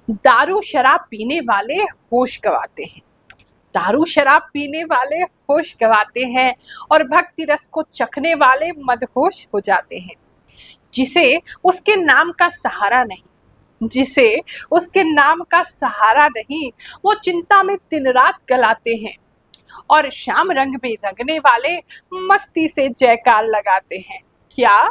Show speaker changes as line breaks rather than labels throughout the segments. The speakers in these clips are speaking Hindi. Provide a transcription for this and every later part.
दारू शराब पीने वाले होश गंवाते हैं। दारू शराब पीने वाले होश गंवाते हैं और भक्ति रस को चखने वाले मदहोश हो जाते हैं। जिसे उसके नाम का सहारा नहीं, जिसे उसके नाम का सहारा नहीं, वो चिंता में दिन रात गलाते हैं और शाम रंग में रंगने वाले मस्ती से जयकार लगाते हैं। क्या?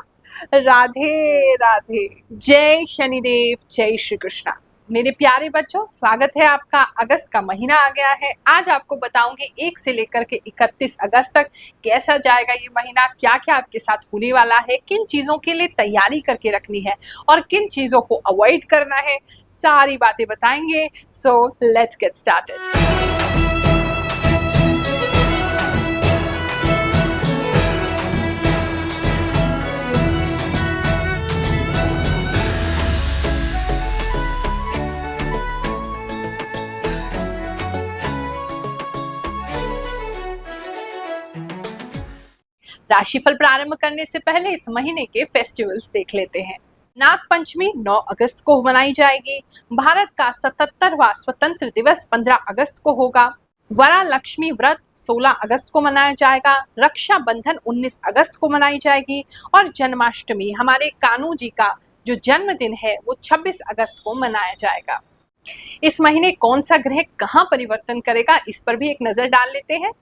राधे राधे। जय शनिदेव, जय श्री कृष्णा। मेरे प्यारे बच्चों, स्वागत है आपका। अगस्त का महीना आ गया है। आज आपको बताऊंगी 1 से लेकर के 31 अगस्त तक कैसा जाएगा ये महीना, क्या क्या आपके साथ होने वाला है, किन चीजों के लिए तैयारी करके रखनी है और किन चीजों को अवॉइड करना है, सारी बातें बताएंगे। So let's get started. राशिफल प्रारंभ करने से पहले इस महीने के फेस्टिवल्स देख लेते हैं। नाग पंचमी 9 अगस्त को मनाई जाएगी। भारत का 77वां स्वतंत्र दिवस 15 अगस्त को होगा। वरा लक्ष्मी व्रत 16 अगस्त को मनाया जाएगा। रक्षा बंधन 19 अगस्त को मनाई जाएगी और जन्माष्टमी हमारे कान्हू जी का जो जन्मदिन है वो 26 अगस्त को मनाया जाएगा। इस महीने कौन सा ग्रह कहाँ परिवर्तन करेगा, इस पर भी एक नजर डाल लेते हैं।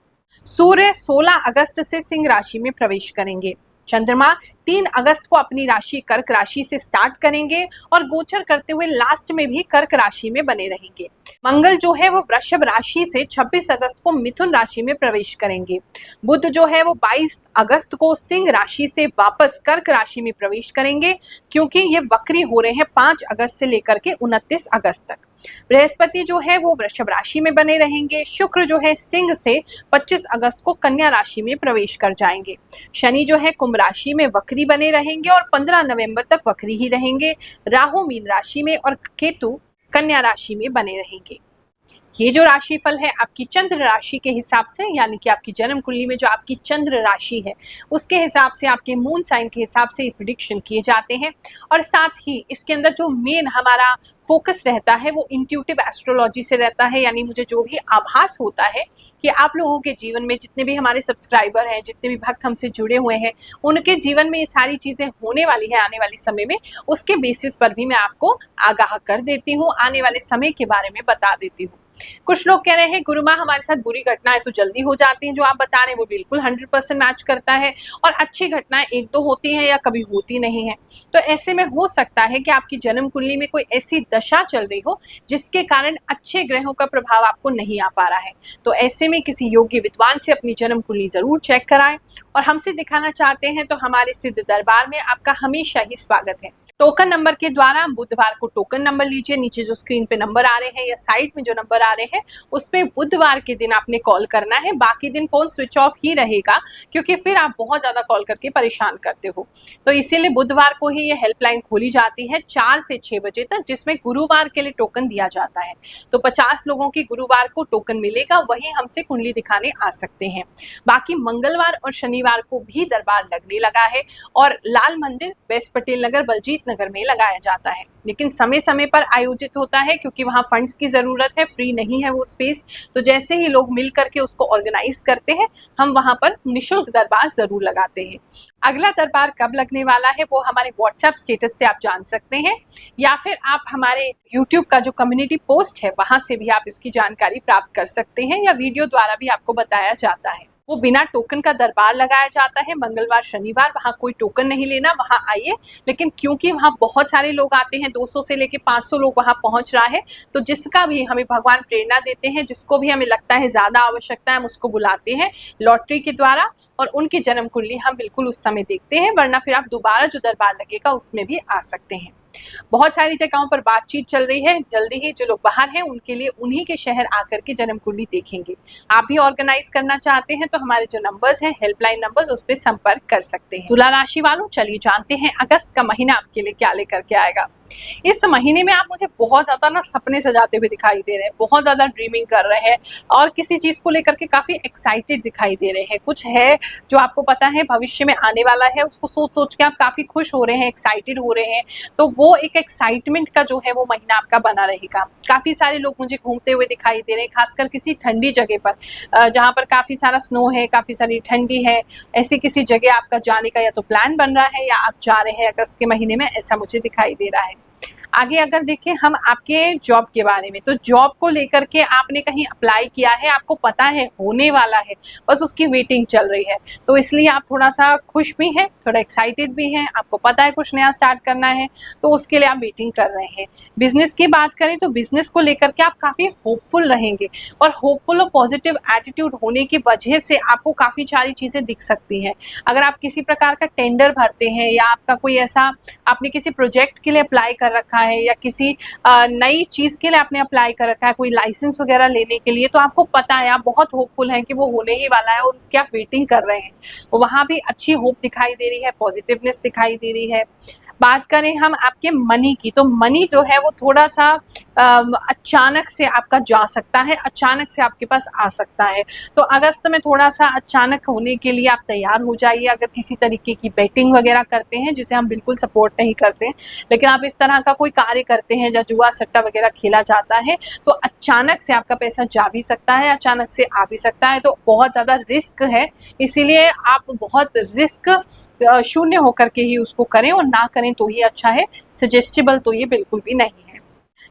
सूर्य 16 अगस्त से सिंह राशि में प्रवेश करेंगे। चंद्रमा 3 अगस्त को अपनी राशि कर्क राशि से स्टार्ट करेंगे और गोचर करते हुए लास्ट में भी कर्क राशि में बने रहेंगे। मंगल जो है वो वृषभ राशि से 26 अगस्त को मिथुन राशि में प्रवेश करेंगे। बुध जो है वो 22 अगस्त को सिंह राशि से वापस कर्क राशि में प्रवेश करेंगे, क्योंकि ये वक्री हो रहे हैं 5 अगस्त से लेकर के 29 अगस्त तक। बृहस्पति जो है वो वृषभ राशि में बने रहेंगे। शुक्र जो है सिंह से 25 अगस्त को कन्या राशि में प्रवेश कर जाएंगे। शनि जो है कुंभ राशि में वक्री बने रहेंगे और 15 नवंबर तक वक्री ही रहेंगे। राहु मीन राशि में और केतु कन्या राशि में बने रहेंगे। ये जो राशिफल है आपकी चंद्र राशि के हिसाब से, यानी कि आपकी जन्म कुंडली में जो आपकी चंद्र राशि है उसके हिसाब से, आपके मून साइन के हिसाब से प्रेडिक्शन किए जाते हैं। और साथ ही इसके अंदर जो मेन हमारा फोकस रहता है वो इंट्यूटिव एस्ट्रोलॉजी से रहता है, यानी मुझे जो भी आभास होता है कि आप लोगों के जीवन में जितने भी हमारे सब्सक्राइबर हैं, जितने भी भक्त हमसे जुड़े हुए हैं, उनके जीवन में ये सारी चीजें होने वाली है आने वाले समय में, उसके बेसिस पर भी मैं आपको आगाह कर देती हूँ, आने वाले समय के बारे में बता देती हूँ। कुछ लोग कह रहे हैं गुरु माँ हमारे साथ बुरी घटनाएं तो जल्दी हो जाती हैं, जो आप बता रहे हैं वो बिल्कुल 100% मैच करता है, और अच्छी घटनाएं 1-2 होती हैं या कभी होती नहीं है। तो ऐसे में हो सकता है कि आपकी जन्म कुंडली में कोई ऐसी दशा चल रही हो जिसके कारण अच्छे ग्रहों का प्रभाव आपको नहीं आ पा रहा है। तो ऐसे में किसी योग्य विद्वान से अपनी जन्म कुंडली जरूर चेक कराएं, और हमसे दिखाना चाहते हैं तो हमारे सिद्ध दरबार में आपका हमेशा ही स्वागत है। टोकन नंबर के द्वारा बुधवार को टोकन नंबर लीजिए, नीचे जो स्क्रीन पे नंबर आ रहे हैं या साइड में जो नंबर आ रहे हैं उस पे बुधवार के दिन आपने कॉल करना है। बाकी दिन फोन स्विच ऑफ ही रहेगा, क्योंकि फिर आप बहुत ज्यादा कॉल करके परेशान करते हो। तो इसीलिए बुधवार को ही ये हेल्पलाइन खोली जाती है 4 से 6 बजे तक, जिसमें गुरुवार के लिए टोकन दिया जाता है। तो 50 लोगों की गुरुवार को टोकन मिलेगा, वही हमसे कुंडली दिखाने आ सकते हैं। बाकी मंगलवार और शनिवार को भी दरबार लगने लगा है, और लाल मंदिर, वेस्ट पटेल नगर, बलजीत नगर में लगाया जाता है, लेकिन समय समय पर आयोजित होता है, क्योंकि वहां फंड्स की जरूरत है, फ्री नहीं है वो स्पेस। तो जैसे ही लोग मिल करके उसको ऑर्गेनाइज करते हैं, हम वहां पर निशुल्क दरबार जरूर लगाते हैं। अगला दरबार कब लगने वाला है वो हमारे व्हाट्सएप स्टेटस से आप जान सकते हैं, या फिर आप हमारे यूट्यूब का जो कम्युनिटी पोस्ट है वहां से भी आप इसकी जानकारी प्राप्त कर सकते हैं, या वीडियो द्वारा भी आपको बताया जाता है। वो बिना टोकन का दरबार लगाया जाता है मंगलवार शनिवार, वहां कोई टोकन नहीं लेना, वहां आइए। लेकिन क्योंकि वहां बहुत सारे लोग आते हैं, 200 से लेके 500 लोग वहां पहुंच रहा है, तो जिसका भी हमें भगवान प्रेरणा देते हैं, जिसको भी हमें लगता है ज्यादा आवश्यकता है, हम उसको बुलाते हैं लॉटरी के द्वारा, और उनकी जन्म कुंडली हम बिल्कुल उस समय देखते हैं। वरना फिर आप दोबारा जो दरबार लगेगा उसमें भी आ सकते हैं। बहुत सारी जगहों पर बातचीत चल रही है, जल्दी ही जो लोग बाहर हैं उनके लिए उन्हीं के शहर आकर के जन्म कुंडली देखेंगे। आप भी ऑर्गेनाइज करना चाहते हैं तो हमारे जो नंबर्स हैं, हेल्पलाइन नंबर्स, उस पर संपर्क कर सकते हैं। तुला राशि वालों, चलिए जानते हैं अगस्त का महीना आपके लिए क्या लेकर के आएगा। इस महीने में आप मुझे बहुत ज्यादा ना सपने सजाते हुए दिखाई दे रहे हैं, बहुत ज्यादा ड्रीमिंग कर रहे हैं और किसी चीज को लेकर के काफी एक्साइटेड दिखाई दे रहे हैं। कुछ है जो आपको पता है भविष्य में आने वाला है, उसको सोच सोच के आप काफी खुश हो रहे हैं, एक्साइटेड हो रहे हैं। तो वो एक एक्साइटमेंट का जो है वो महीना आपका बना रहेगा। काफी सारे लोग मुझे घूमते हुए दिखाई दे रहे हैं, खासकर किसी ठंडी जगह पर जहाँ पर काफी सारा स्नो है, काफी सारी ठंडी है, ऐसी किसी जगह आपका जाने का या तो प्लान बन रहा है या आप जा रहे हैं अगस्त के महीने में, ऐसा मुझे दिखाई दे रहा है। आगे अगर देखें हम आपके जॉब के बारे में, तो जॉब को लेकर के आपने कहीं अप्लाई किया है, आपको पता है होने वाला है, बस उसकी वेटिंग चल रही है, तो इसलिए आप थोड़ा सा खुश भी हैं, थोड़ा एक्साइटेड भी हैं, आपको पता है कुछ नया स्टार्ट करना है, तो उसके लिए आप वेटिंग कर रहे हैं। बिजनेस की बात करें तो बिजनेस को लेकर के आप काफी होपफुल रहेंगे और होपफुल और पॉजिटिव एटीट्यूड होने की वजह से आपको काफी सारी चीजें दिख सकती हैं। अगर आप किसी प्रकार का टेंडर भरते हैं या आपका कोई ऐसा आपने किसी प्रोजेक्ट के लिए अप्लाई कर रखा है या किसी नई चीज के लिए आपने अप्लाई कर रखा है, कोई लाइसेंस वगैरह लेने के लिए, तो आपको पता है, आप बहुत होपफुल हैं कि वो होने ही वाला है और उसकी आप वेटिंग कर रहे हैं। वहां भी अच्छी होप दिखाई दे रही है, पॉजिटिवनेस दिखाई दे रही है। बात करें हम आपके मनी की, तो मनी जो है वो थोड़ा सा अचानक से आपका जा सकता है, अचानक से आपके पास आ सकता है। तो अगस्त में थोड़ा सा अचानक होने के लिए आप तैयार हो जाइए। अगर किसी तरीके की बेटिंग वगैरह करते हैं, जिसे हम बिल्कुल सपोर्ट नहीं करते, लेकिन आप इस तरह का कोई कार्य करते हैं जहाँ जुआ सट्टा वगैरह खेला जाता है, तो अचानक से आपका पैसा जा भी सकता है, अचानक से आ भी सकता है। तो बहुत ज़्यादा रिस्क है, इसीलिए आप बहुत रिस्क शून्य होकर के ही उसको करें और ना करें तो ही अच्छा है। सजेस्टेबल तो ये बिल्कुल भी नहीं है।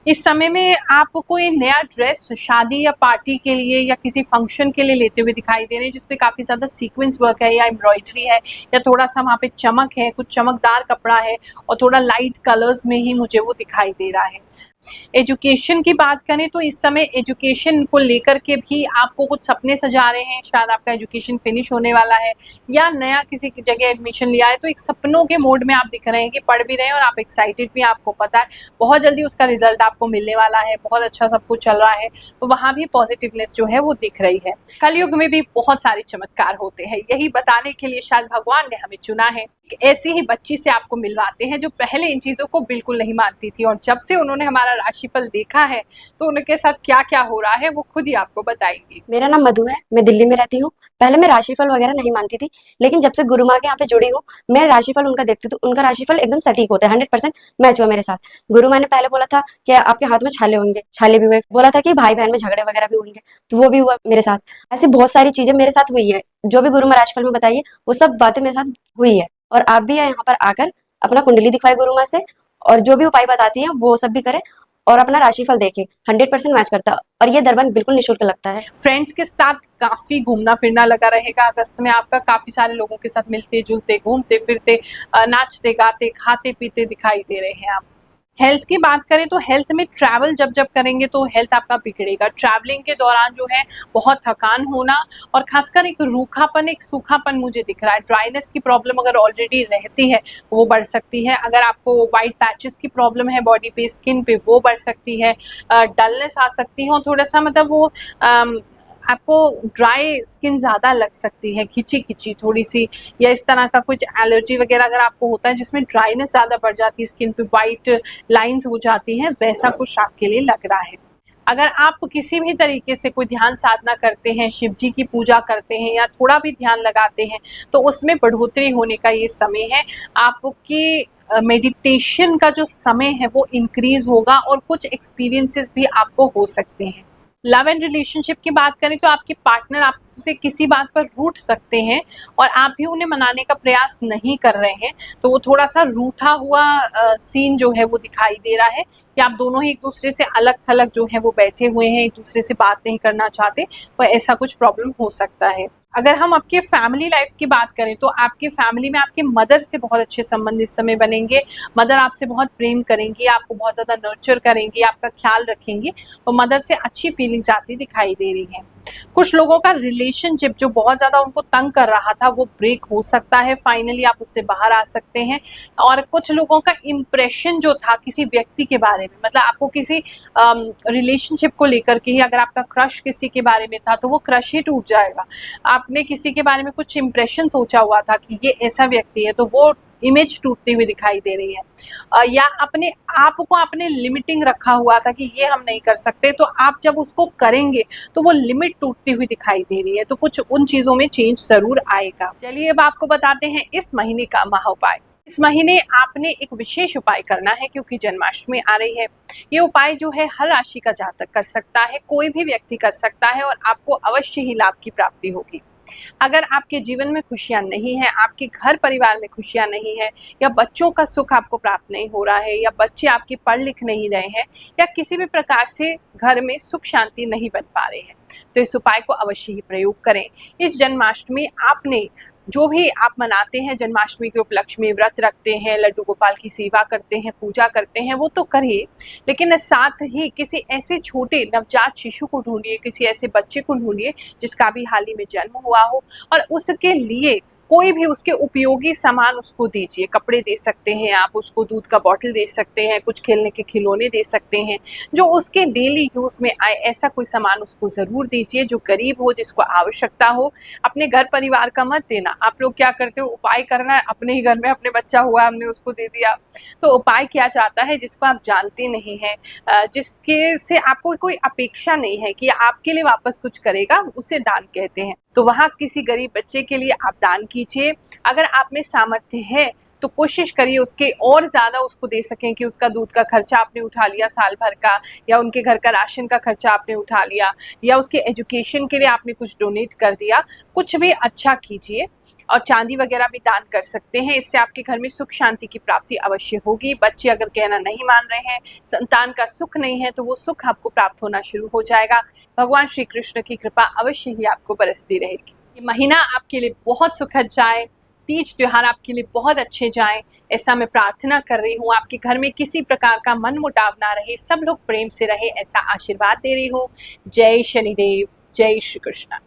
इस समय में आप कोई नया ड्रेस शादी या पार्टी के लिए या किसी फंक्शन के लिए लेते हुए दिखाई दे रहे हैं, जिसपे काफी ज्यादा सीक्वेंस वर्क है या एम्ब्रॉयडरी है या थोड़ा सा वहाँ पे चमक है, कुछ चमकदार कपड़ा है और थोड़ा लाइट कलर्स में ही मुझे वो दिखाई दे रहा है। एजुकेशन की बात करें तो इस समय एजुकेशन को लेकर के भी आपको कुछ सपने सजा रहे हैं, शायद आपका एजुकेशन फिनिश होने वाला है या नया किसी की जगह एडमिशन लिया है, तो एक सपनों के मोड में आप दिख रहे हैं कि पढ़ भी रहे हैं और आप एक्साइटेड भी हैं, आपको पता है बहुत जल्दी उसका रिजल्ट आपको मिलने वाला है, बहुत अच्छा सब कुछ चल रहा है, तो वहाँ भी पॉजिटिवनेस जो है वो दिख रही है। कलयुग में भी बहुत सारे चमत्कार होते हैं, यही बताने के लिए शायद भगवान ने हमें चुना है। ऐसी ही बच्ची से आपको मिलवाते हैं जो पहले इन चीजों को बिल्कुल नहीं मानती थी और जब से उन्होंने हमारा राशिफल देखा है तो उनके साथ क्या क्या हो रहा है वो खुद ही आपको बताएंगी।
मेरा नाम मधु है, मैं दिल्ली में रहती हूँ। पहले मैं राशिफल वगैरह नहीं मानती थी, लेकिन जब से गुरु माँ के यहाँ पे जुड़ी हूँ, मैं राशिफल उनका देखती हूँ तो उनका राशिफल एकदम सटीक होता है, 100% मैच हुआ मेरे साथ। गुरु माँ ने पहले बोला था कि आपके हाथ में छाले होंगे, छाले भी हुए। बोला था कि भाई बहन में झगड़े वगैरह भी होंगे, तो वो भी हुआ मेरे साथ। ऐसी बहुत सारी चीजें मेरे साथ हुई है, जो भी गुरु माँ राशिफल में बताइए वो सब बातें मेरे साथ हुई है। और आप भी यहाँ पर आकर अपना कुंडली दिखवाए गुरु माँ से, और जो भी उपाय बताती हैं वो सब भी करें और अपना राशिफल देखें, 100% मैच करता है और ये दरबार बिल्कुल निःशुल्क लगता है।
फ्रेंड्स के साथ काफी घूमना फिरना लगा रहेगा अगस्त में आपका, काफी सारे लोगों के साथ मिलते जुलते घूमते फिरते नाचते गाते खाते पीते दिखाई दे रहे हैं आप। हेल्थ की बात करें तो हेल्थ में ट्रैवल जब जब करेंगे तो हेल्थ आपका बिगड़ेगा। ट्रैवलिंग के दौरान जो है बहुत थकान होना और खासकर एक रूखापन, एक सूखापन मुझे दिख रहा है। ड्राइनेस की प्रॉब्लम अगर ऑलरेडी रहती है वो बढ़ सकती है। अगर आपको वाइट पैचेस की प्रॉब्लम है बॉडी पे, स्किन पे, वो बढ़ सकती है। डलनेस आ सकती है और थोड़ा सा मतलब वो आपको ड्राई स्किन ज़्यादा लग सकती है, खिंची खिंची थोड़ी सी, या इस तरह का कुछ एलर्जी वगैरह अगर आपको होता है जिसमें ड्राइनेस ज़्यादा बढ़ जाती है, स्किन पे वाइट लाइंस हो जाती हैं, वैसा कुछ आपके लिए लग रहा है। अगर आप किसी भी तरीके से कोई ध्यान साधना करते हैं, शिव जी की पूजा करते हैं या थोड़ा भी ध्यान लगाते हैं तो उसमें बढ़ोतरी होने का ये समय है। आपकी मेडिटेशन का जो समय है वो इंक्रीज होगा और कुछ एक्सपीरियंसेस भी आपको हो सकते हैं। लव एंड रिलेशनशिप की बात करें तो आपके पार्टनर आपसे किसी बात पर रूठ सकते हैं और आप भी उन्हें मनाने का प्रयास नहीं कर रहे हैं, तो वो थोड़ा सा रूठा हुआ सीन जो है वो दिखाई दे रहा है कि आप दोनों ही एक दूसरे से अलग थलग जो है वो बैठे हुए हैं, एक दूसरे से बात नहीं करना चाहते, तो ऐसा कुछ प्रॉब्लम हो सकता है। अगर हम आपके फैमिली लाइफ की बात करें तो आपके फैमिली में आपके मदर से बहुत अच्छे संबंध इस समय बनेंगे। मदर आपसे बहुत प्रेम करेंगी, आपको बहुत ज़्यादा नर्चर करेंगी, आपका ख्याल रखेंगी, तो मदर से अच्छी फीलिंग्स आती दिखाई दे रही हैं। कुछ लोगों का रिलेशनशिप जो बहुत ज़्यादा उनको तंग कर रहा था वो ब्रेक हो सकता है, फाइनली आप उससे बाहर आ सकते हैं। और कुछ लोगों का इम्प्रेशन जो था किसी व्यक्ति के बारे में, मतलब आपको किसी रिलेशनशिप को लेकर के ही अगर आपका क्रश किसी के बारे में था तो वो क्रश ही टूट जाएगा। आपने किसी के बारे में कुछ इम्प्रेशन सोचा हुआ था कि ये ऐसा व्यक्ति है, तो वो इमेज टूटती हुई दिखाई दे रही है, या अपने आप को आपने लिमिटिंग रखा हुआ था कि ये हम नहीं कर सकते, तो आप जब उसको करेंगे तो वो लिमिट टूटती हुई दिखाई दे रही है, तो कुछ उन चीजों में चेंज जरूर आएगा। चलिए अब आपको बताते हैं इस महीने का महा उपाय। इस महीने आपने एक विशेष उपाय करना है क्योंकि जन्माष्टमी आ रही है। ये उपाय जो है हर राशि का जातक कर सकता है, कोई भी व्यक्ति कर सकता है और आपको अवश्य ही लाभ की प्राप्ति होगी। अगर आपके जीवन में खुशियां नहीं है, आपके घर परिवार में खुशियां नहीं है, या बच्चों का सुख आपको प्राप्त नहीं हो रहा है, या बच्चे आपके पढ़ लिख नहीं रहे हैं, या किसी भी प्रकार से घर में सुख शांति नहीं बन पा रहे हैं, तो इस उपाय को अवश्य ही प्रयोग करें। इस जन्माष्टमी आपने जो भी आप मनाते हैं, जन्माष्टमी के उपलक्ष्य में व्रत रखते हैं, लड्डू गोपाल की सेवा करते हैं, पूजा करते हैं, वो तो करिए, लेकिन साथ ही किसी ऐसे छोटे नवजात शिशु को ढूंढिए, किसी ऐसे बच्चे को ढूंढिए जिसका भी हाल ही में जन्म हुआ हो, और उसके लिए कोई भी उसके उपयोगी सामान उसको दीजिए। कपड़े दे सकते हैं आप उसको, दूध का बॉटल दे सकते हैं, कुछ खेलने के खिलौने दे सकते हैं, जो उसके डेली यूज में आए ऐसा कोई सामान उसको जरूर दीजिए जो गरीब हो, जिसको आवश्यकता हो। अपने घर परिवार का मत देना। आप लोग क्या करते हो, उपाय करना है, अपने ही घर में अपने बच्चा हुआ हमने उसको दे दिया। तो उपाय किया जाता है जिसको आप जानते नहीं हैं, जिसके से आपको कोई अपेक्षा नहीं है कि आपके लिए वापस कुछ करेगा, उसे दान कहते हैं। तो वहाँ किसी गरीब बच्चे के लिए आप दान कीजिए। अगर आप में सामर्थ्य है तो कोशिश करिए उसके और ज़्यादा उसको दे सकें कि उसका दूध का खर्चा आपने उठा लिया साल भर का, या उनके घर का राशन का खर्चा आपने उठा लिया, या उसके एजुकेशन के लिए आपने कुछ डोनेट कर दिया। कुछ भी अच्छा कीजिए, और चांदी वगैरह भी दान कर सकते हैं। इससे आपके घर में सुख शांति की प्राप्ति अवश्य होगी। बच्चे अगर कहना नहीं मान रहे हैं, संतान का सुख नहीं है, तो वो सुख आपको प्राप्त होना शुरू हो जाएगा। भगवान श्री कृष्ण की कृपा अवश्य ही आपको बरसती रहेगी। ये महीना आपके लिए बहुत सुखद जाए, तीज त्योहार आपके लिए बहुत अच्छे जाएं, ऐसा मैं प्रार्थना कर रही हूँ। आपके घर में किसी प्रकार का मन मुटाव ना रहे, सब लोग प्रेम से रहे, ऐसा आशीर्वाद दे रही हूँ। जय शनिदेव, जय श्री कृष्ण।